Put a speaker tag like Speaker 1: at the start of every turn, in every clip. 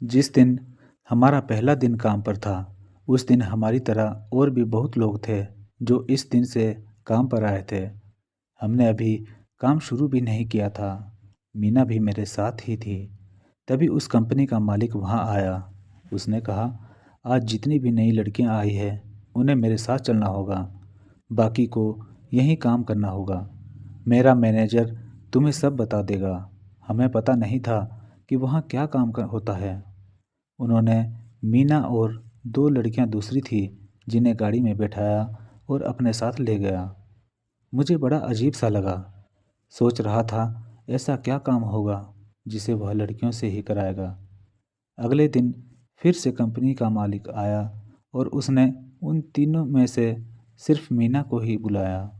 Speaker 1: जिस दिन हमारा पहला दिन काम पर था, उस दिन हमारी तरह और भी बहुत लोग थे जो इस दिन से काम पर आए थे। हमने अभी काम शुरू भी नहीं किया था। मीना भी मेरे साथ ही थी। तभी उस कंपनी का मालिक वहाँ आया। उसने कहा, आज जितनी भी नई लड़कियाँ आई हैं, उन्हें मेरे साथ चलना होगा। बाकी को यहीं काम करना होगा। मेरा मैनेजर तुम्हें सब बता देगा। हमें पता नहीं था कि वहाँ क्या होता है। उन्होंने मीना और दो लड़कियां दूसरी थी जिन्हें गाड़ी में बैठाया और अपने साथ ले गया। मुझे बड़ा अजीब सा लगा। सोच रहा था ऐसा क्या काम होगा जिसे वह लड़कियों से ही कराएगा। अगले दिन फिर से कंपनी का मालिक आया और उसने उन तीनों में से सिर्फ मीना को ही बुलाया।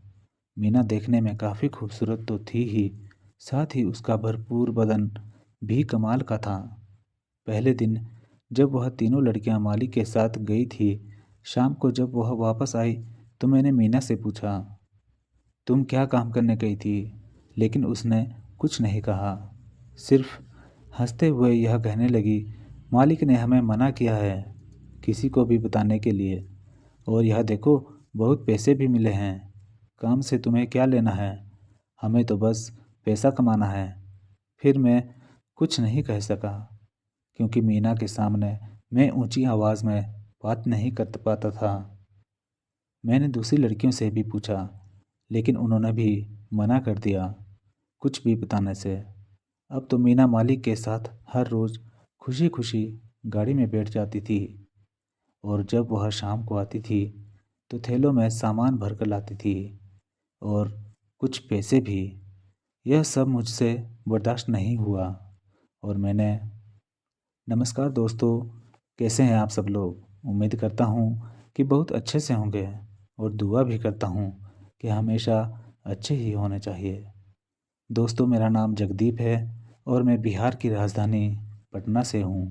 Speaker 1: मीना देखने में काफ़ी खूबसूरत तो थी ही, साथ ही उसका भरपूर बदन भी कमाल का था। पहले दिन जब वह तीनों लड़कियां मालिक के साथ गई थी, शाम को जब वह वापस आई तो मैंने मीना से पूछा, तुम क्या काम करने गई थी? लेकिन उसने कुछ नहीं कहा। सिर्फ हंसते हुए यह कहने लगी, मालिक ने हमें मना किया है किसी को भी बताने के लिए। और यह देखो, बहुत पैसे भी मिले हैं। काम से तुम्हें क्या लेना है? हमें तो बस पैसा कमाना है। फिर मैं कुछ नहीं कह सका, क्योंकि मीना के सामने मैं ऊंची आवाज़ में बात नहीं कर पाता था। मैंने दूसरी लड़कियों से भी पूछा, लेकिन उन्होंने भी मना कर दिया कुछ भी बताने से। अब तो मीना मालिक के साथ हर रोज़ खुशी खुशी गाड़ी में बैठ जाती थी, और जब वह शाम को आती थी तो थैलों में सामान भर कर लाती थी, और कुछ पैसे भी। यह सब मुझसे बर्दाश्त नहीं हुआ, और मैंने नमस्कार दोस्तों, कैसे हैं आप सब लोग? उम्मीद करता हूँ कि बहुत अच्छे से होंगे, और दुआ भी करता हूँ कि हमेशा अच्छे ही होने चाहिए। दोस्तों, मेरा नाम जगदीप है और मैं बिहार की राजधानी पटना से हूँ।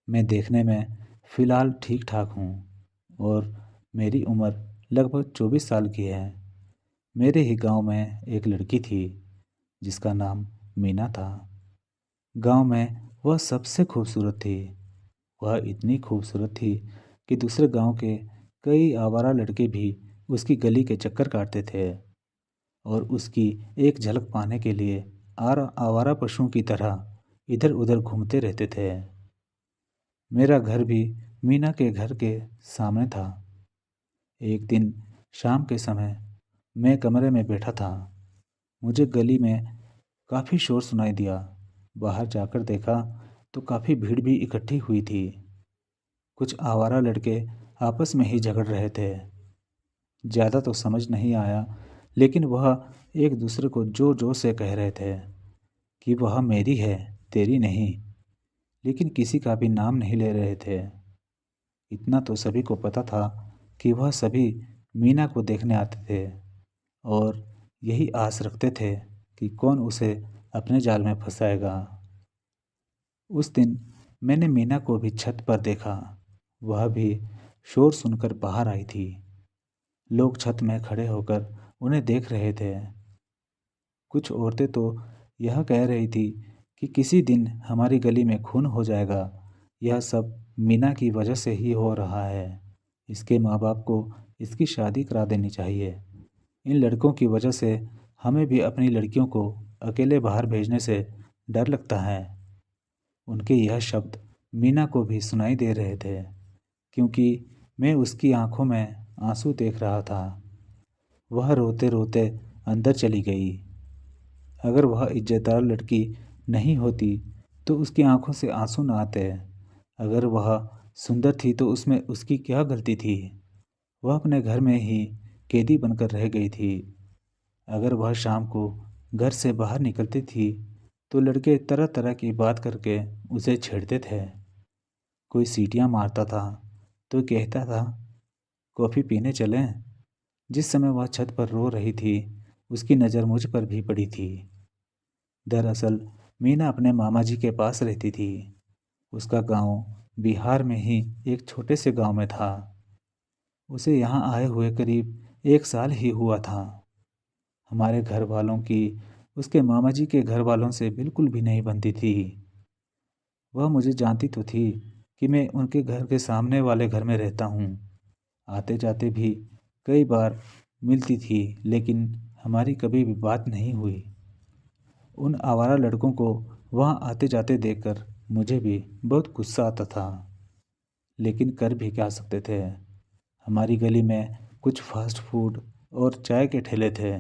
Speaker 1: मैं देखने में फ़िलहाल ठीक ठाक हूँ, और मेरी उम्र लगभग 24 साल की है। मेरे ही गांव में एक लड़की थी जिसका नाम मीना था। गांव में वह सबसे खूबसूरत थी। वह इतनी खूबसूरत थी कि दूसरे गांव के कई आवारा लड़के भी उसकी गली के चक्कर काटते थे, और उसकी एक झलक पाने के लिए आवारा पशुओं की तरह इधर उधर घूमते रहते थे। मेरा घर भी मीना के घर के सामने था। एक दिन शाम के समय मैं कमरे में बैठा था। मुझे गली में काफ़ी शोर सुनाई दिया। बाहर जाकर देखा तो काफ़ी भीड़ भी इकट्ठी हुई थी। कुछ आवारा लड़के आपस में ही झगड़ रहे थे। ज़्यादा तो समझ नहीं आया, लेकिन वह एक दूसरे को जोर जोर से कह रहे थे कि वह मेरी है, तेरी नहीं। लेकिन किसी का भी नाम नहीं ले रहे थे। इतना तो सभी को पता था कि वह सभी मीना को देखने आते थे, और यही आस रखते थे कि कौन उसे अपने जाल में फंसाएगा। उस दिन मैंने मीना को भी छत पर देखा। वह भी शोर सुनकर बाहर आई थी। लोग छत में खड़े होकर उन्हें देख रहे थे। कुछ औरतें तो यह कह रही थी कि किसी दिन हमारी गली में खून हो जाएगा। यह सब मीना की वजह से ही हो रहा है। इसके माँ बाप को इसकी शादी करा देनी चाहिए। इन लड़कों की वजह से हमें भी अपनी लड़कियों को अकेले बाहर भेजने से डर लगता है। उनके यह शब्द मीना को भी सुनाई दे रहे थे, क्योंकि मैं उसकी आंखों में आंसू देख रहा था। वह रोते रोते अंदर चली गई। अगर वह इज्जतदार लड़की नहीं होती तो उसकी आंखों से आंसू न आते। अगर वह सुंदर थी तो उसमें उसकी क्या गलती थी? वह अपने घर में ही कैदी बनकर रह गई थी। अगर वह शाम को घर से बाहर निकलती थी तो लड़के तरह तरह की बात करके उसे छेड़ते थे। कोई सीटियाँ मारता था तो कहता था, कॉफ़ी पीने चलें? जिस समय वह छत पर रो रही थी, उसकी नज़र मुझ पर भी पड़ी थी। दरअसल मीना अपने मामा जी के पास रहती थी। उसका गांव बिहार में ही एक छोटे से गांव में था। उसे यहाँ आए हुए करीब 1 साल ही हुआ था। हमारे घर वालों की उसके मामा जी के घर वालों से बिल्कुल भी नहीं बनती थी। वह मुझे जानती तो थी कि मैं उनके घर के सामने वाले घर में रहता हूँ। आते जाते भी कई बार मिलती थी, लेकिन हमारी कभी भी बात नहीं हुई। उन आवारा लड़कों को वहाँ आते जाते देखकर मुझे भी बहुत गुस्सा आता था, लेकिन कर भी क्या सकते थे। हमारी गली में कुछ फास्ट फूड और चाय के ठेले थे।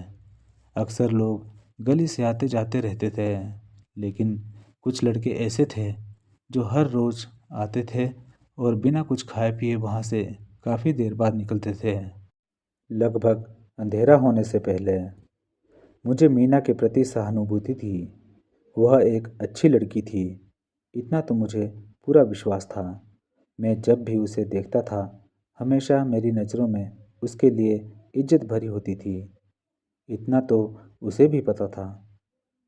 Speaker 1: अक्सर लोग गली से आते जाते रहते थे, लेकिन कुछ लड़के ऐसे थे जो हर रोज़ आते थे और बिना कुछ खाए पिए वहाँ से काफ़ी देर बाद निकलते थे। लगभग अंधेरा होने से पहले मुझे मीना के प्रति सहानुभूति थी। वह एक अच्छी लड़की थी, इतना तो मुझे पूरा विश्वास था। मैं जब भी उसे देखता था, हमेशा मेरी नज़रों में उसके लिए इज्जत भरी होती थी। इतना तो उसे भी पता था।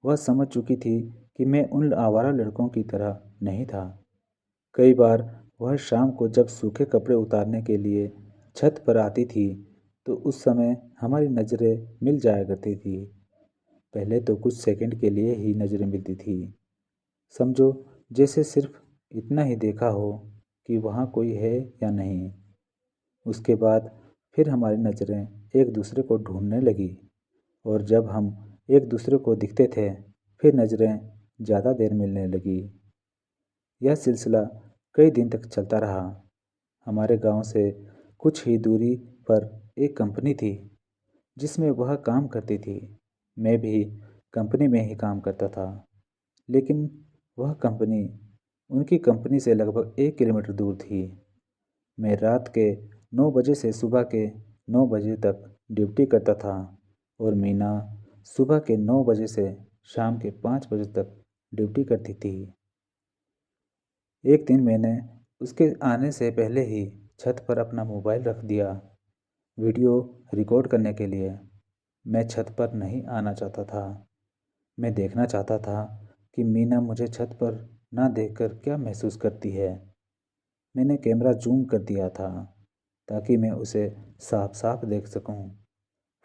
Speaker 1: वह समझ चुकी थी कि मैं उन आवारा लड़कों की तरह नहीं था। कई बार वह शाम को जब सूखे कपड़े उतारने के लिए छत पर आती थी, तो उस समय हमारी नज़रें मिल जाया करती थी। पहले तो कुछ सेकंड के लिए ही नज़रें मिलती थी। समझो जैसे सिर्फ इतना ही देखा हो कि वहाँ कोई है या नहीं। उसके बाद फिर हमारी नज़रें एक दूसरे को ढूंढने लगी, और जब हम एक दूसरे को दिखते थे, फिर नज़रें ज़्यादा देर मिलने लगी। यह सिलसिला कई दिन तक चलता रहा। हमारे गांव से कुछ ही दूरी पर एक कंपनी थी जिसमें वह काम करती थी। मैं भी कंपनी में ही काम करता था, लेकिन वह कंपनी उनकी कंपनी से लगभग 1 किलोमीटर दूर थी। मैं रात के 9 बजे से सुबह के 9 बजे तक ड्यूटी करता था, और मीना सुबह के 9 बजे से शाम के 5 बजे तक ड्यूटी करती थी। एक दिन मैंने उसके आने से पहले ही छत पर अपना मोबाइल रख दिया, वीडियो रिकॉर्ड करने के लिए। मैं छत पर नहीं आना चाहता था। मैं देखना चाहता था कि मीना मुझे छत पर ना देखकर क्या महसूस करती है। मैंने कैमरा जूम कर दिया था ताकि मैं उसे साफ साफ देख सकूं।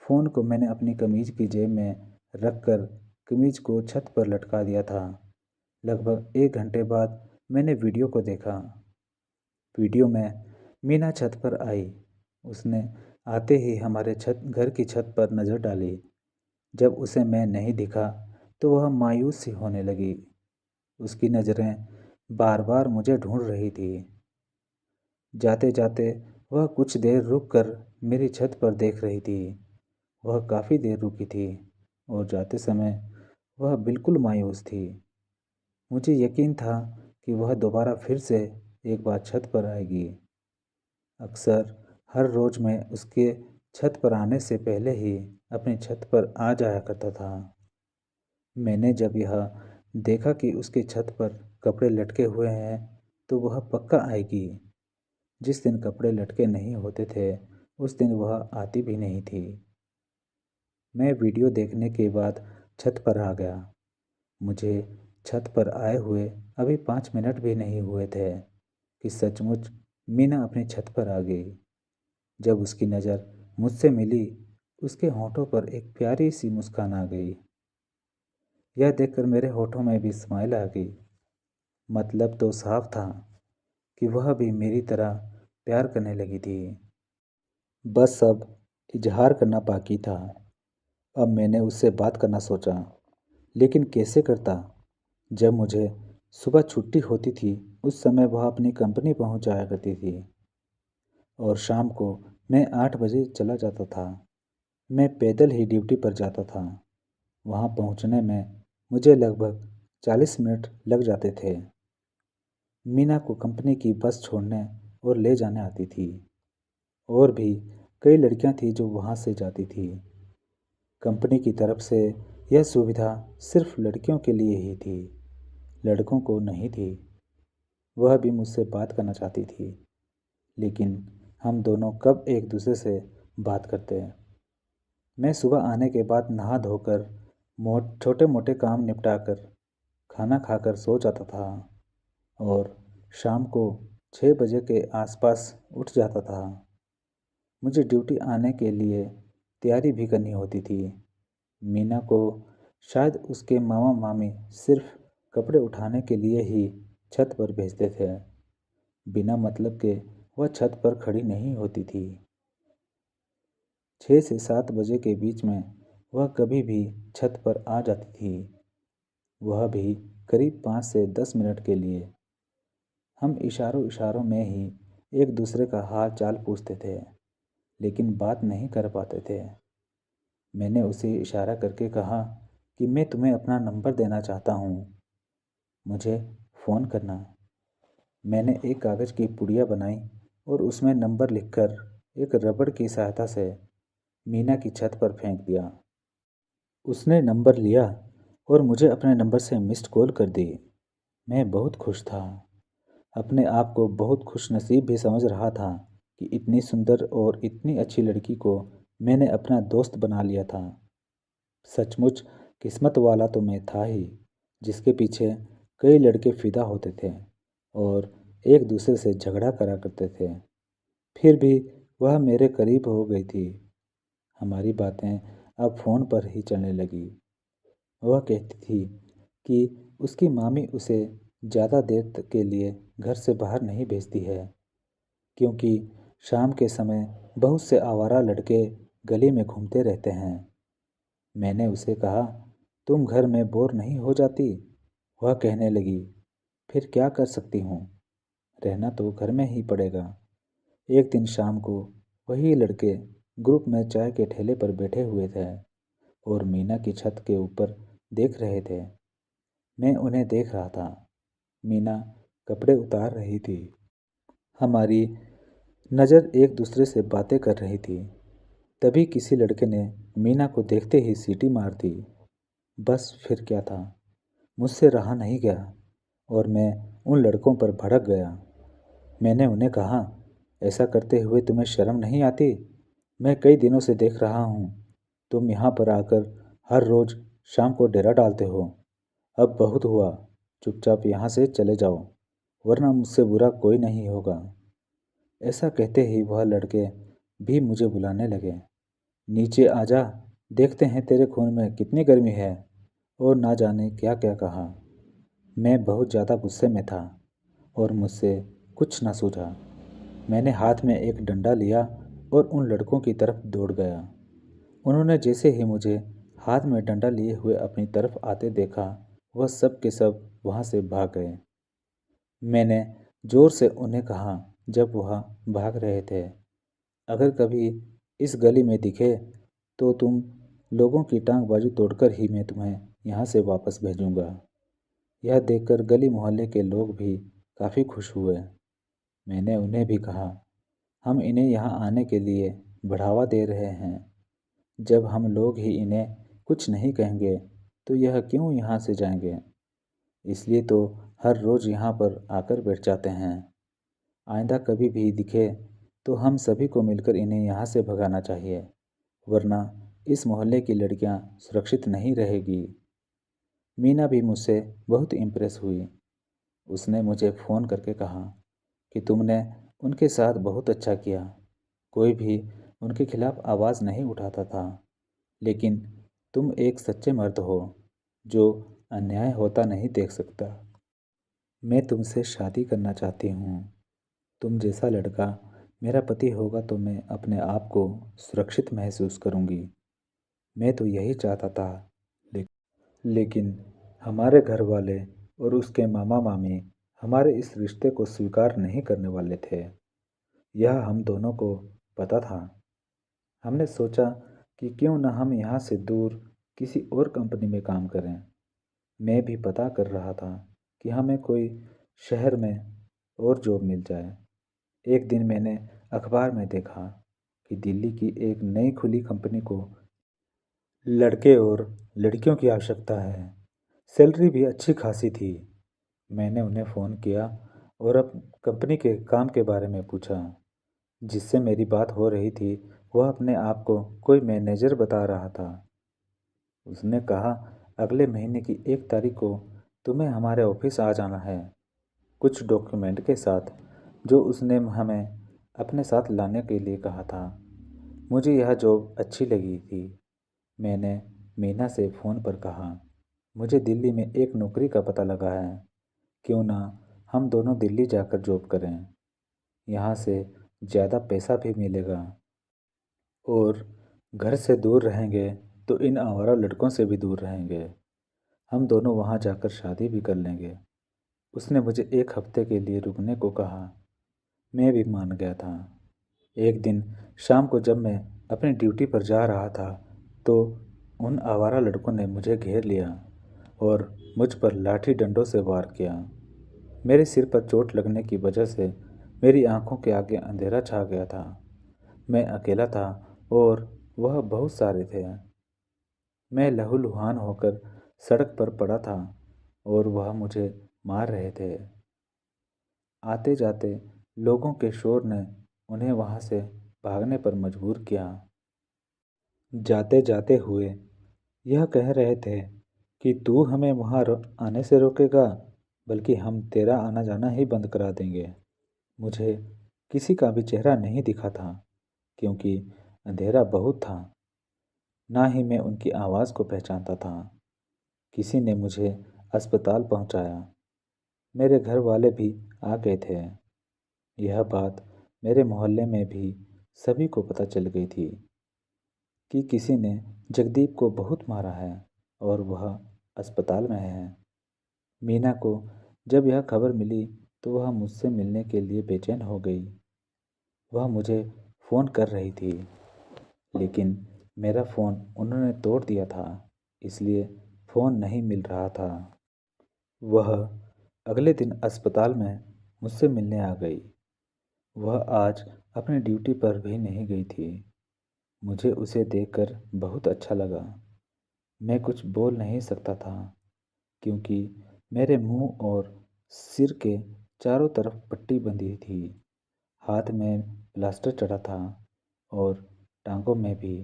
Speaker 1: फ़ोन को मैंने अपनी कमीज की जेब में रखकर कमीज को छत पर लटका दिया था। लगभग 1 घंटे बाद मैंने वीडियो को देखा। वीडियो में मीना छत पर आई। उसने आते ही हमारे घर की छत पर नज़र डाली। जब उसे मैं नहीं दिखा तो वह मायूस सी होने लगी। उसकी नज़रें बार बार मुझे ढूंढ रही थी। जाते जाते वह कुछ देर रुक कर मेरी छत पर देख रही थी। वह काफ़ी देर रुकी थी, और जाते समय वह बिल्कुल मायूस थी। मुझे यकीन था कि वह दोबारा फिर से एक बार छत पर आएगी। अक्सर हर रोज़ मैं उसके छत पर आने से पहले ही अपनी छत पर आ जाया करता था। मैंने जब यह देखा कि उसके छत पर कपड़े लटके हुए हैं, तो वह पक्का आएगी। जिस दिन कपड़े लटके नहीं होते थे, उस दिन वह आती भी नहीं थी। मैं वीडियो देखने के बाद छत पर आ गया। मुझे छत पर आए हुए अभी 5 मिनट भी नहीं हुए थे कि सचमुच मीना अपनी छत पर आ गई। जब उसकी नज़र मुझसे मिली, उसके होठों पर एक प्यारी सी मुस्कान आ गई। यह देखकर मेरे होठों में भी स्माइल आ गई। मतलब तो साफ था कि वह भी मेरी तरह प्यार करने लगी थी। बस अब इजहार करना बाकी था। अब मैंने उससे बात करना सोचा, लेकिन कैसे करता? जब मुझे सुबह छुट्टी होती थी, उस समय वह अपनी कंपनी पहुंच जाया करती थी, और शाम को मैं 8 बजे चला जाता था। मैं पैदल ही ड्यूटी पर जाता था। वहां पहुंचने में मुझे लगभग 40 मिनट लग जाते थे। मीना को कंपनी की बस छोड़ने और ले जाने आती थी। और भी कई लड़कियां थी जो वहां से जाती थी। कंपनी की तरफ से यह सुविधा सिर्फ लड़कियों के लिए ही थी, लड़कों को नहीं थी। वह भी मुझसे बात करना चाहती थी, लेकिन हम दोनों कब एक दूसरे से बात करते। मैं सुबह आने के बाद नहा धोकर छोटे मोटे काम निपटाकर खाना खाकर सो जाता था, और शाम को 6 बजे के आसपास उठ जाता था। मुझे ड्यूटी आने के लिए तैयारी भी करनी होती थी। मीना को शायद उसके मामा मामी सिर्फ कपड़े उठाने के लिए ही छत पर भेजते थे। बिना मतलब के वह छत पर खड़ी नहीं होती थी। 6 से 7 बजे के बीच में वह कभी भी छत पर आ जाती थी, वह भी करीब 5 से 10 मिनट के लिए। हम इशारों इशारों में ही एक दूसरे का हाल चाल पूछते थे, लेकिन बात नहीं कर पाते थे। मैंने उसे इशारा करके कहा कि मैं तुम्हें अपना नंबर देना चाहता हूँ, मुझे फ़ोन करना। मैंने एक कागज़ की पुड़िया बनाई और उसमें नंबर लिखकर एक रबड़ की सहायता से मीना की छत पर फेंक दिया। उसने नंबर लिया और मुझे अपने नंबर से मिस्ड कॉल कर दी। मैं बहुत खुश था। अपने आप को बहुत खुशनसीब भी समझ रहा था कि इतनी सुंदर और इतनी अच्छी लड़की को मैंने अपना दोस्त बना लिया था। सचमुच किस्मत वाला तो मैं था ही, जिसके पीछे कई लड़के फिदा होते थे और एक दूसरे से झगड़ा करा करते थे। फिर भी वह मेरे करीब हो गई थी। हमारी बातें अब फ़ोन पर ही चलने लगी। वह कहती थी कि उसकी मामी उसे ज़्यादा देर तक के लिए घर से बाहर नहीं भेजती है, क्योंकि शाम के समय बहुत से आवारा लड़के गली में घूमते रहते हैं। मैंने उसे कहा, तुम घर में बोर नहीं हो जाती? वह कहने लगी, फिर क्या कर सकती हूँ, रहना तो घर में ही पड़ेगा। एक दिन शाम को वही लड़के ग्रुप में चाय के ठेले पर बैठे हुए थे और मीना की छत के ऊपर देख रहे थे। मैं उन्हें देख रहा था। मीना कपड़े उतार रही थी। हमारी नज़र एक दूसरे से बातें कर रही थी। तभी किसी लड़के ने मीना को देखते ही सीटी मार दी। बस फिर क्या था, मुझसे रहा नहीं गया और मैं उन लड़कों पर भड़क गया। मैंने उन्हें कहा, ऐसा करते हुए तुम्हें शर्म नहीं आती? मैं कई दिनों से देख रहा हूँ, तुम यहाँ पर आकर हर रोज़ शाम को डेरा डालते हो। अब बहुत हुआ, चुपचाप यहाँ से चले जाओ, वरना मुझसे बुरा कोई नहीं होगा। ऐसा कहते ही वह लड़के भी मुझे बुलाने लगे। नीचे आजा, देखते हैं तेरे खून में कितनी गर्मी है। और ना जाने क्या क्या कहा। मैं बहुत ज़्यादा गुस्से में था और मुझसे कुछ ना सूझा। मैंने हाथ में एक डंडा लिया और उन लड़कों की तरफ दौड़ गया। उन्होंने जैसे ही मुझे हाथ में डंडा लिए हुए अपनी तरफ आते देखा, वह सब के सब वहाँ से भाग गए। मैंने जोर से उन्हें कहा जब वह भाग रहे थे, अगर कभी इस गली में दिखे तो तुम लोगों की टांग बाजू तोड़कर ही मैं तुम्हें यहाँ से वापस भेजूंगा। यह देखकर गली मोहल्ले के लोग भी काफ़ी खुश हुए। मैंने उन्हें भी कहा, हम इन्हें यहाँ आने के लिए बढ़ावा दे रहे हैं। जब हम लोग ही इन्हें कुछ नहीं कहेंगे तो यह क्यों यहाँ से जाएंगे? इसलिए तो हर रोज़ यहाँ पर आकर बैठ जाते हैं। आइंदा कभी भी दिखे तो हम सभी को मिलकर इन्हें यहाँ से भगाना चाहिए, वरना इस मोहल्ले की लड़कियाँ सुरक्षित नहीं रहेगी। मीना भी मुझसे बहुत इम्प्रेस हुई। उसने मुझे फ़ोन करके कहा कि तुमने उनके साथ बहुत अच्छा किया। कोई भी उनके खिलाफ आवाज़ नहीं उठाता था, लेकिन तुम एक सच्चे मर्द हो जो अन्याय होता नहीं देख सकता। मैं तुमसे शादी करना चाहती हूँ। तुम जैसा लड़का मेरा पति होगा तो मैं अपने आप को सुरक्षित महसूस करूँगी। मैं तो यही चाहता था, ले, लेकिन हमारे घर वाले और उसके मामा मामी हमारे इस रिश्ते को स्वीकार नहीं करने वाले थे। यह हम दोनों को पता था। हमने सोचा कि क्यों न हम यहाँ से दूर किसी और कंपनी में काम करें। मैं भी पता कर रहा था कि हमें कोई शहर में और जॉब मिल जाए। एक दिन मैंने अखबार में देखा कि दिल्ली की एक नई खुली कंपनी को लड़के और लड़कियों की आवश्यकता है। सैलरी भी अच्छी खासी थी। मैंने उन्हें फ़ोन किया और अब कंपनी के काम के बारे में पूछा। जिससे मेरी बात हो रही थी वह अपने आप को कोई मैनेजर बता रहा था। उसने कहा, अगले महीने की 1 तारीख को तुम्हें हमारे ऑफिस आ जाना है, कुछ डॉक्यूमेंट के साथ जो उसने हमें अपने साथ लाने के लिए कहा था। मुझे यह जॉब अच्छी लगी थी। मैंने मीना से फ़ोन पर कहा, मुझे दिल्ली में एक नौकरी का पता लगा है, क्यों ना हम दोनों दिल्ली जाकर जॉब करें। यहाँ से ज़्यादा पैसा भी मिलेगा और घर से दूर रहेंगे तो इन आवारा लड़कों से भी दूर रहेंगे। हम दोनों वहाँ जाकर शादी भी कर लेंगे। उसने मुझे एक हफ्ते के लिए रुकने को कहा। मैं भी मान गया था। एक दिन शाम को जब मैं अपनी ड्यूटी पर जा रहा था तो उन आवारा लड़कों ने मुझे घेर लिया और मुझ पर लाठी डंडों से वार किया। मेरे सिर पर चोट लगने की वजह से मेरी आंखों के आगे अंधेरा छा गया था। मैं अकेला था और वह बहुत सारे थे। मैं लहूलुहान होकर सड़क पर पड़ा था और वह मुझे मार रहे थे। आते जाते लोगों के शोर ने उन्हें वहां से भागने पर मजबूर किया। जाते जाते हुए यह कह रहे थे कि तू हमें वहां आने से रोकेगा, बल्कि हम तेरा आना जाना ही बंद करा देंगे। मुझे किसी का भी चेहरा नहीं दिखा था क्योंकि अंधेरा बहुत था। ना ही मैं उनकी आवाज़ को पहचानता था। किसी ने मुझे अस्पताल पहुंचाया। मेरे घर वाले भी आ गए थे। यह बात मेरे मोहल्ले में भी सभी को पता चल गई थी कि किसी ने जगदीप को बहुत मारा है और वह अस्पताल में है। मीना को जब यह खबर मिली तो वह मुझसे मिलने के लिए बेचैन हो गई। वह मुझे फ़ोन कर रही थी, लेकिन मेरा फ़ोन उन्होंने तोड़ दिया था, इसलिए फ़ोन नहीं मिल रहा था। वह अगले दिन अस्पताल में मुझसे मिलने आ गई। वह आज अपनी ड्यूटी पर भी नहीं गई थी। मुझे उसे देखकर बहुत अच्छा लगा। मैं कुछ बोल नहीं सकता था क्योंकि मेरे मुंह और सिर के चारों तरफ पट्टी बंधी थी। हाथ में प्लास्टर चढ़ा था और टांगों में भी।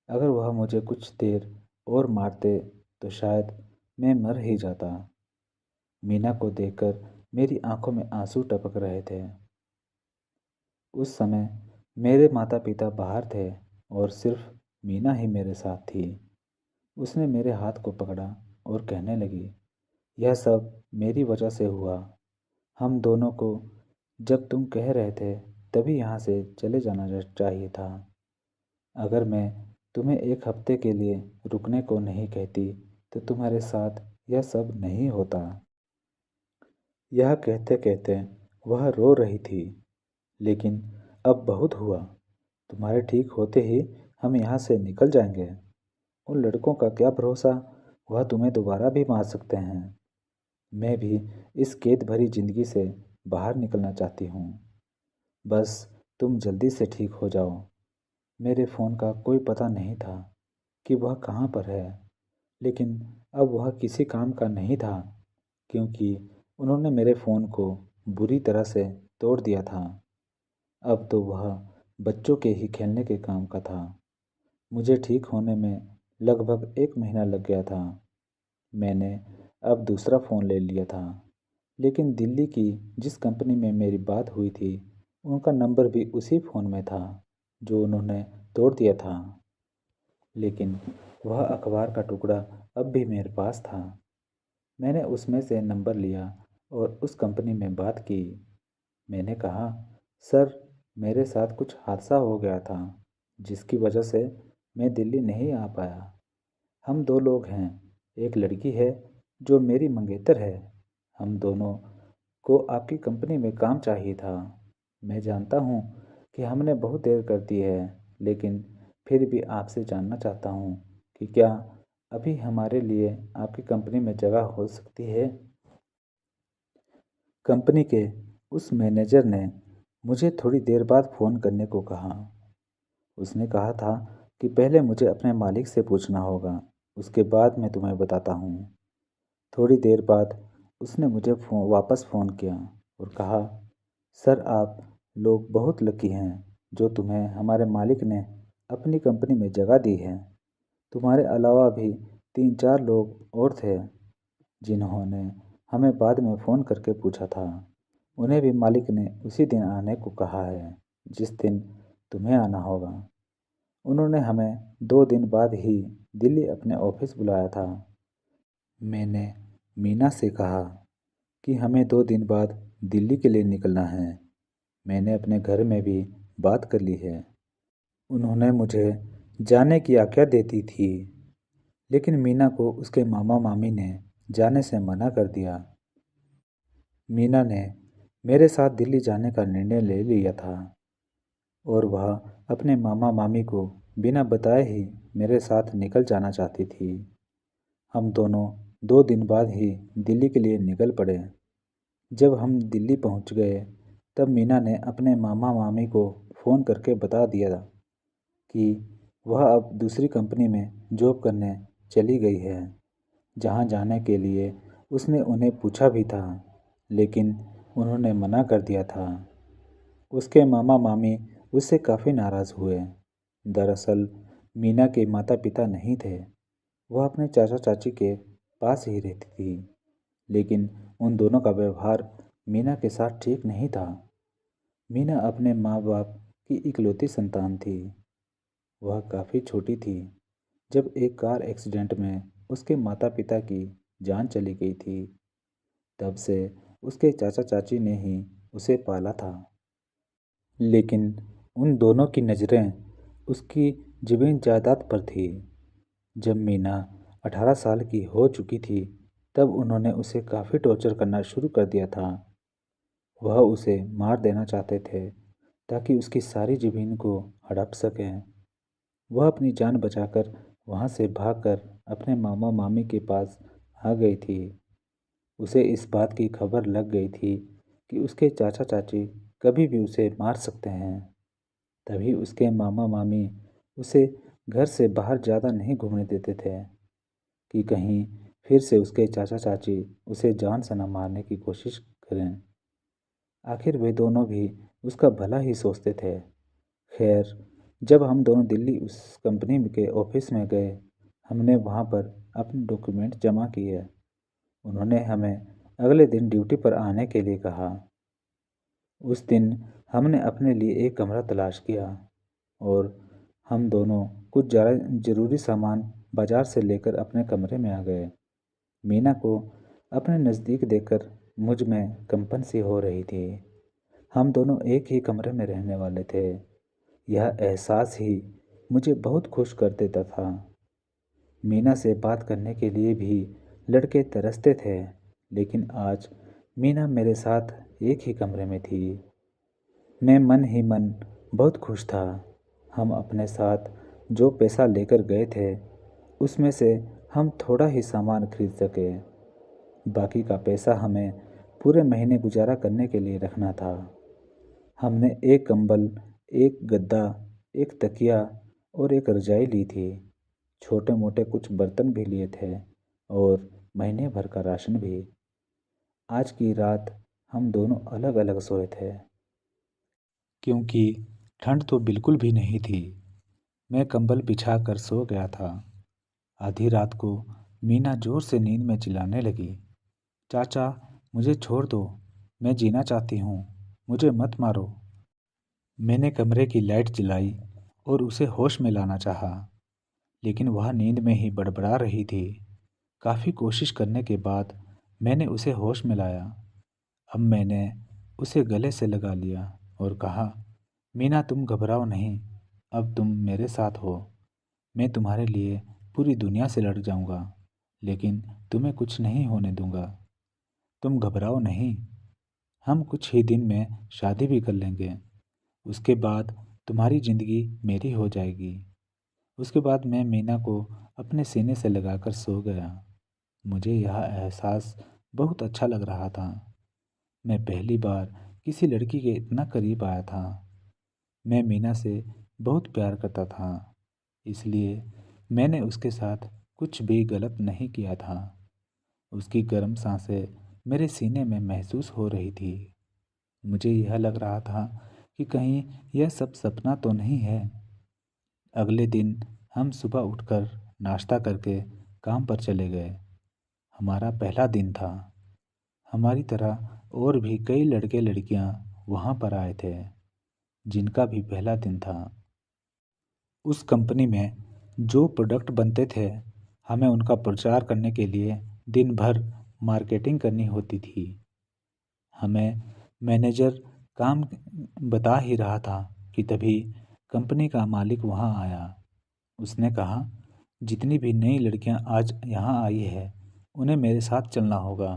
Speaker 1: अगर वह मुझे कुछ देर और मारते तो शायद मैं मर ही जाता। मीना को देखकर मेरी आंखों में आंसू टपक रहे थे। उस समय मेरे माता पिता बाहर थे और सिर्फ मीना ही मेरे साथ थी। उसने मेरे हाथ को पकड़ा और कहने लगी, यह सब मेरी वजह से हुआ। हम दोनों को जब तुम कह रहे थे तभी यहाँ से चले जाना चाहिए था। अगर मैं तुम्हें एक हफ्ते के लिए रुकने को नहीं कहती तो तुम्हारे साथ यह सब नहीं होता। यह कहते कहते वह रो रही थी। लेकिन अब बहुत हुआ। तुम्हारे ठीक होते ही हम यहाँ से निकल जाएंगे। उन लड़कों का क्या भरोसा, वह तुम्हें दोबारा भी मार सकते हैं। मैं भी इस कैद भरी जिंदगी से बाहर निकलना चाहती हूँ। बस तुम जल्दी से ठीक हो जाओ। मेरे फ़ोन का कोई पता नहीं था कि वह कहाँ पर है, लेकिन अब वह किसी काम का नहीं था क्योंकि उन्होंने मेरे फ़ोन को बुरी तरह से तोड़ दिया था। अब तो वह बच्चों के ही खेलने के काम का था। मुझे ठीक होने में लगभग 1 महीना लग गया था। मैंने अब दूसरा फ़ोन ले लिया था, लेकिन दिल्ली की जिस कंपनी में मेरी बात हुई थी उनका नंबर भी उसी फ़ोन में था जो उन्होंने तोड़ दिया था। लेकिन वह अखबार का टुकड़ा अब भी मेरे पास था। मैंने उसमें से नंबर लिया और उस कंपनी में बात की। मैंने कहा, सर, मेरे साथ कुछ हादसा हो गया था जिसकी वजह से मैं दिल्ली नहीं आ पाया। हम दो लोग हैं। एक लड़की है जो मेरी मंगेतर है। हम दोनों को आपकी कंपनी में काम चाहिए था। मैं जानता हूँ कि हमने बहुत देर कर दी है, लेकिन फिर भी आपसे जानना चाहता हूँ कि क्या अभी हमारे लिए आपकी कंपनी में जगह हो सकती है। कंपनी के उस मैनेजर ने मुझे थोड़ी देर बाद फ़ोन करने को कहा। उसने कहा था कि पहले मुझे अपने मालिक से पूछना होगा, उसके बाद मैं तुम्हें बताता हूँ। थोड़ी देर बाद उसने मुझे वापस फ़ोन किया और कहा, सर, आप लोग बहुत लकी हैं जो तुम्हें हमारे मालिक ने अपनी कंपनी में जगह दी है। तुम्हारे अलावा भी 3-4 लोग और थे जिन्होंने हमें बाद में फ़ोन करके पूछा था। उन्हें भी मालिक ने उसी दिन आने को कहा है जिस दिन तुम्हें आना होगा। उन्होंने हमें 2 दिन बाद ही दिल्ली अपने ऑफिस बुलाया था। मैंने मीना से कहा, कि हमें 2 दिन बाद दिल्ली के लिए निकलना है। मैंने अपने घर में भी बात कर ली है। उन्होंने मुझे जाने की आज्ञा देती थी, लेकिन मीना को उसके मामा मामी ने जाने से मना कर दिया। मीना ने मेरे साथ दिल्ली जाने का निर्णय ले लिया था और वह अपने मामा मामी को बिना बताए ही मेरे साथ निकल जाना चाहती थी। हम दोनों 2 दिन बाद ही दिल्ली के लिए निकल पड़े। जब हम दिल्ली पहुंच गए तब मीना ने अपने मामा मामी को फ़ोन करके बता दिया कि वह अब दूसरी कंपनी में जॉब करने चली गई है। जहां जाने के लिए उसने उन्हें पूछा भी था, लेकिन उन्होंने मना कर दिया था। उसके मामा मामी उससे काफ़ी नाराज़ हुए। दरअसल मीना के माता पिता नहीं थे। वह अपने चाचा चाची के पास ही रहती थी, लेकिन उन दोनों का व्यवहार मीना के साथ ठीक नहीं था। मीना अपने माँ बाप की इकलौती संतान थी। वह काफ़ी छोटी थी जब एक कार एक्सीडेंट में उसके माता पिता की जान चली गई थी। तब से उसके चाचा चाची ने ही उसे पाला था। लेकिन उन दोनों की नज़रें उसकी ज़मीन जायदाद पर थी। जब मीना 18 साल की हो चुकी थी तब उन्होंने उसे काफ़ी टॉर्चर करना शुरू कर दिया था। वह उसे मार देना चाहते थे ताकि उसकी सारी ज़मीन को हड़प सकें। वह अपनी जान बचाकर वहाँ से भागकर अपने मामा मामी के पास आ गई थी। उसे इस बात की खबर लग गई थी कि उसके चाचा चाची कभी भी उसे मार सकते हैं। तभी उसके मामा मामी उसे घर से बाहर ज़्यादा नहीं घूमने देते थे कि कहीं फिर से उसके चाचा चाची उसे जान से न मारने की कोशिश करें। आखिर वे दोनों भी उसका भला ही सोचते थे। खैर, जब हम दोनों दिल्ली उस कंपनी के ऑफिस में गए, हमने वहाँ पर अपने डॉक्यूमेंट जमा किए। उन्होंने हमें अगले दिन ड्यूटी पर आने के लिए कहा। उस दिन हमने अपने लिए एक कमरा तलाश किया और हम दोनों कुछ ज़रूरी सामान बाजार से लेकर अपने कमरे में आ गए। मीना को अपने नज़दीक देखकर मुझ में कंपन सी हो रही थी। हम दोनों एक ही कमरे में रहने वाले थे। यह एहसास ही मुझे बहुत खुश कर देता था। मीना से बात करने के लिए भी लड़के तरसते थे, लेकिन आज मीना मेरे साथ एक ही कमरे में थी। मैं मन ही मन बहुत खुश था। हम अपने साथ जो पैसा लेकर गए थे, उसमें से हम थोड़ा ही सामान खरीद सके। बाकी का पैसा हमें पूरे महीने गुजारा करने के लिए रखना था। हमने एक कंबल, एक गद्दा, एक तकिया और एक रजाई ली थी। छोटे मोटे कुछ बर्तन भी लिए थे और महीने भर का राशन भी। आज की रात हम दोनों अलग अलग सोए थे, क्योंकि ठंड तो बिल्कुल भी नहीं थी। मैं कंबल बिछा कर सो गया था। आधी रात को मीना जोर से नींद में चिल्लाने लगी, चाचा, मुझे छोड़ दो, मैं जीना चाहती हूँ, मुझे मत मारो। मैंने कमरे की लाइट जलाई और उसे होश में लाना चाहा, लेकिन वह नींद में ही बड़बड़ा रही थी। काफ़ी कोशिश करने के बाद मैंने उसे होश में लाया। अब मैंने उसे गले से लगा लिया और कहा, मीना, तुम घबराओ नहीं, अब तुम मेरे साथ हो। मैं तुम्हारे लिए पूरी दुनिया से लड़ जाऊंगा, लेकिन तुम्हें कुछ नहीं होने दूंगा। तुम घबराओ नहीं, हम कुछ ही दिन में शादी भी कर लेंगे। उसके बाद तुम्हारी ज़िंदगी मेरी हो जाएगी। उसके बाद मैं मीना को अपने सीने से लगाकर सो गया। मुझे यह एहसास बहुत अच्छा लग रहा था। मैं पहली बार किसी लड़की के इतना करीब आया था। मैं मीना से बहुत प्यार करता था, इसलिए मैंने उसके साथ कुछ भी गलत नहीं किया था। उसकी गर्म सांसें मेरे सीने में महसूस हो रही थी। मुझे यह लग रहा था कि कहीं यह सब सपना तो नहीं है। अगले दिन हम सुबह उठकर नाश्ता करके काम पर चले गए। हमारा पहला दिन था। हमारी तरह और भी कई लड़के लड़कियां वहां पर आए थे, जिनका भी पहला दिन था। उस कंपनी में जो प्रोडक्ट बनते थे, हमें उनका प्रचार करने के लिए दिन भर मार्केटिंग करनी होती थी। हमें मैनेजर काम बता ही रहा था कि तभी कंपनी का मालिक वहाँ आया। उसने कहा, जितनी भी नई लड़कियां आज यहाँ आई है उन्हें मेरे साथ चलना होगा,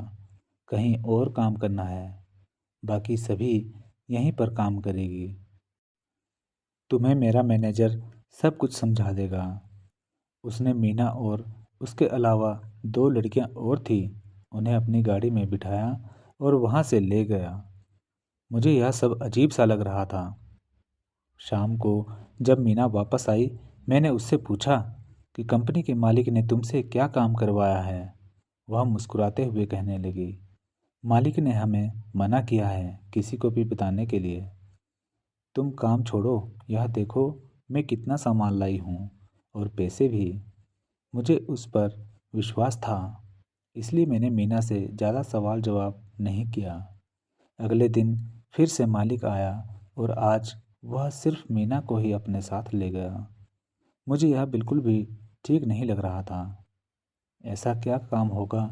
Speaker 1: कहीं और काम करना है, बाकी सभी यहीं पर काम करेगी। तुम्हें मेरा मैनेजर सब कुछ समझा देगा। उसने मीना और उसके अलावा दो लड़कियां और थी, उन्हें अपनी गाड़ी में बिठाया और वहाँ से ले गया। मुझे यह सब अजीब सा लग रहा था। शाम को जब मीना वापस आई, मैंने उससे पूछा कि कंपनी के मालिक ने तुमसे क्या काम करवाया है। वह मुस्कुराते हुए कहने लगी, मालिक ने हमें मना किया है किसी को भी बताने के लिए। तुम काम छोड़ो, यह देखो मैं कितना सामान लाई हूँ और पैसे भी। मुझे उस पर विश्वास था, इसलिए मैंने मीना से ज़्यादा सवाल जवाब नहीं किया। अगले दिन फिर से मालिक आया और आज वह सिर्फ मीना को ही अपने साथ ले गया। मुझे यह बिल्कुल भी ठीक नहीं लग रहा था। ऐसा क्या काम होगा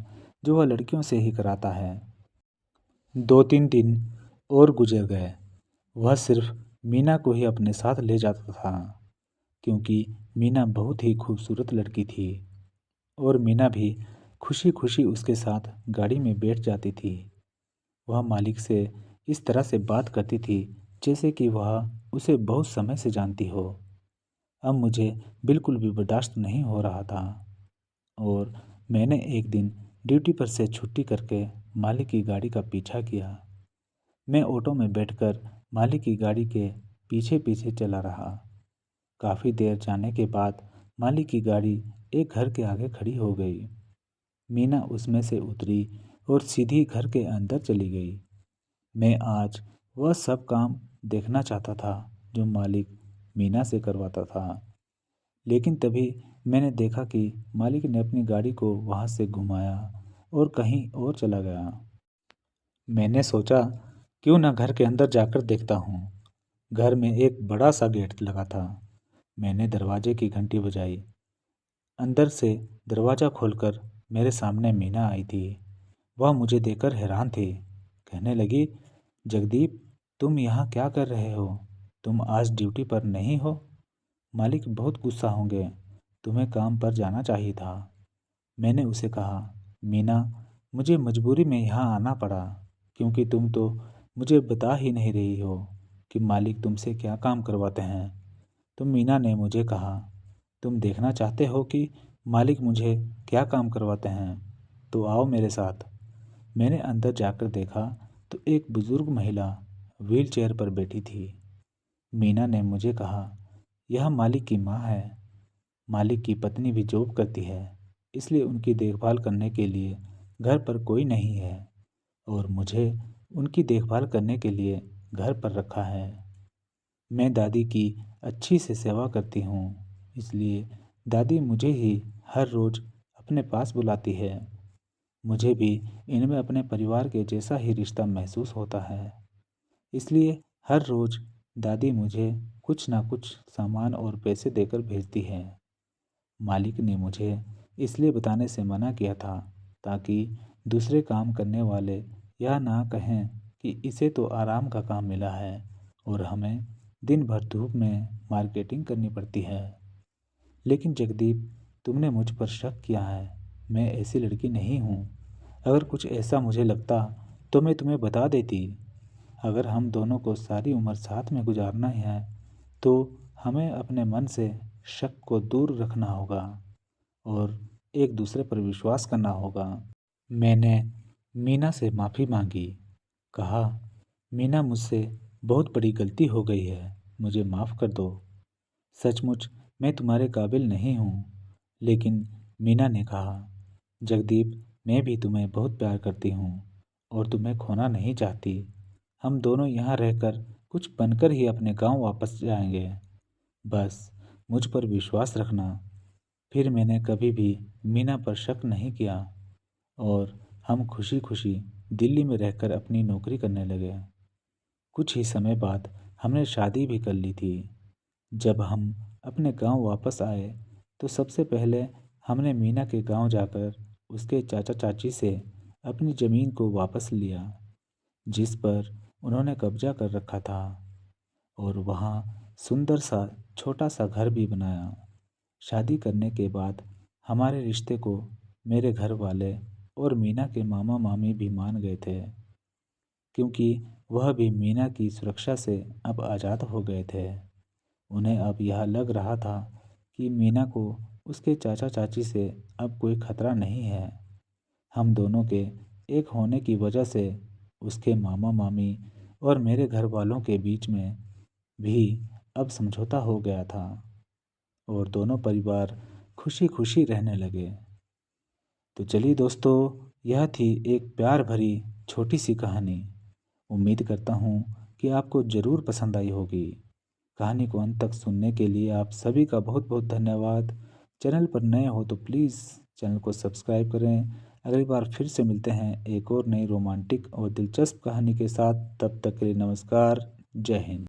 Speaker 1: जो वह लड़कियों से ही कराता है। 2-3 दिन और गुजर गए। वह सिर्फ मीना को ही अपने साथ ले जाता था, क्योंकि मीना बहुत ही खूबसूरत लड़की थी और मीना भी खुशी खुशी उसके साथ गाड़ी में बैठ जाती थी। वह मालिक से इस तरह से बात करती थी जैसे कि वह उसे बहुत समय से जानती हो। अब मुझे बिल्कुल भी बर्दाश्त नहीं हो रहा था और मैंने एक दिन ड्यूटी पर से छुट्टी करके मालिक की गाड़ी का पीछा किया। मैं ऑटो में बैठकर मालिक की गाड़ी के पीछे पीछे चला रहा। काफ़ी देर जाने के बाद मालिक की गाड़ी एक घर के आगे खड़ी हो गई। मीना उसमें से उतरी और सीधी घर के अंदर चली गई। मैं आज वह सब काम देखना चाहता था जो मालिक मीना से करवाता था, लेकिन तभी मैंने देखा कि मालिक ने अपनी गाड़ी को वहाँ से घुमाया और कहीं और चला गया। मैंने सोचा, क्यों ना घर के अंदर जाकर देखता हूँ। घर में एक बड़ा सा गेट लगा था। मैंने दरवाजे की घंटी बजाई। अंदर से दरवाज़ा खोलकर मेरे सामने मीना आई थी। वह मुझे देखकर हैरान थी। कहने लगी, जगदीप, तुम यहाँ क्या कर रहे हो? तुम आज ड्यूटी पर नहीं हो? मालिक बहुत गुस्सा होंगे, तुम्हें काम पर जाना चाहिए था। मैंने उसे कहा, मीना, मुझे मजबूरी में यहाँ आना पड़ा, क्योंकि तुम तो मुझे बता ही नहीं रही हो कि मालिक तुमसे क्या काम करवाते हैं। तो मीना ने मुझे कहा, तुम देखना चाहते हो कि मालिक मुझे क्या काम करवाते हैं, तो आओ मेरे साथ। मैंने अंदर जाकर देखा तो एक बुजुर्ग महिला व्हील चेयर पर बैठी थी। मीना ने मुझे कहा, यह मालिक की माँ है। मालिक की पत्नी भी जॉब करती है, इसलिए उनकी देखभाल करने के लिए घर पर कोई नहीं है और मुझे उनकी देखभाल करने के लिए घर पर रखा है। मैं दादी की अच्छी से सेवा करती हूँ, इसलिए दादी मुझे ही हर रोज़ अपने पास बुलाती है। मुझे भी इनमें अपने परिवार के जैसा ही रिश्ता महसूस होता है, इसलिए हर रोज़ दादी मुझे कुछ ना कुछ सामान और पैसे देकर भेजती है। मालिक ने मुझे इसलिए बताने से मना किया था ताकि दूसरे काम करने वाले यह ना कहें कि इसे तो आराम का काम मिला है और हमें दिन भर धूप में मार्केटिंग करनी पड़ती है। लेकिन जगदीप, तुमने मुझ पर शक किया है। मैं ऐसी लड़की नहीं हूँ। अगर कुछ ऐसा मुझे लगता तो मैं तुम्हें बता देती। अगर हम दोनों को सारी उम्र साथ में गुजारना है तो हमें अपने मन से शक को दूर रखना होगा और एक दूसरे पर विश्वास करना होगा। मैंने मीना से माफ़ी मांगी। कहा, मीना, मुझसे बहुत बड़ी गलती हो गई है, मुझे माफ़ कर दो। सचमुच मैं तुम्हारे काबिल नहीं हूँ। लेकिन मीना ने कहा, जगदीप, मैं भी तुम्हें बहुत प्यार करती हूँ और तुम्हें खोना नहीं चाहती। हम दोनों यहाँ रहकर कुछ बनकर ही अपने गांव वापस जाएंगे। बस मुझ पर विश्वास रखना। फिर मैंने कभी भी मीना पर शक नहीं किया और हम खुशी खुशी दिल्ली में रहकर अपनी नौकरी करने लगे। कुछ ही समय बाद हमने शादी भी कर ली थी। जब हम अपने गांव वापस आए तो सबसे पहले हमने मीना के गांव जाकर उसके चाचा चाची से अपनी ज़मीन को वापस लिया। जिस पर उन्होंने कब्जा कर रखा था और वहाँ सुंदर सा छोटा सा घर भी बनाया। शादी करने के बाद हमारे रिश्ते को मेरे घर वाले और मीना के मामा मामी भी मान गए थे, क्योंकि वह भी मीना की सुरक्षा से अब आज़ाद हो गए थे। उन्हें अब यह लग रहा था कि मीना को उसके चाचा चाची से अब कोई खतरा नहीं है। हम दोनों के एक होने की वजह से उसके मामा मामी और मेरे घर वालों के बीच में भी अब समझौता हो गया था और दोनों परिवार खुशी खुशी रहने लगे। तो चलिए दोस्तों, यह थी एक प्यार भरी छोटी सी कहानी। उम्मीद करता हूँ कि आपको ज़रूर पसंद आई होगी। कहानी को अंत तक सुनने के लिए आप सभी का बहुत बहुत धन्यवाद। चैनल पर नए हो तो प्लीज़ चैनल को सब्सक्राइब करें। अगली बार फिर से मिलते हैं एक और नई रोमांटिक और दिलचस्प कहानी के साथ। तब तक के लिए नमस्कार। जय हिंद।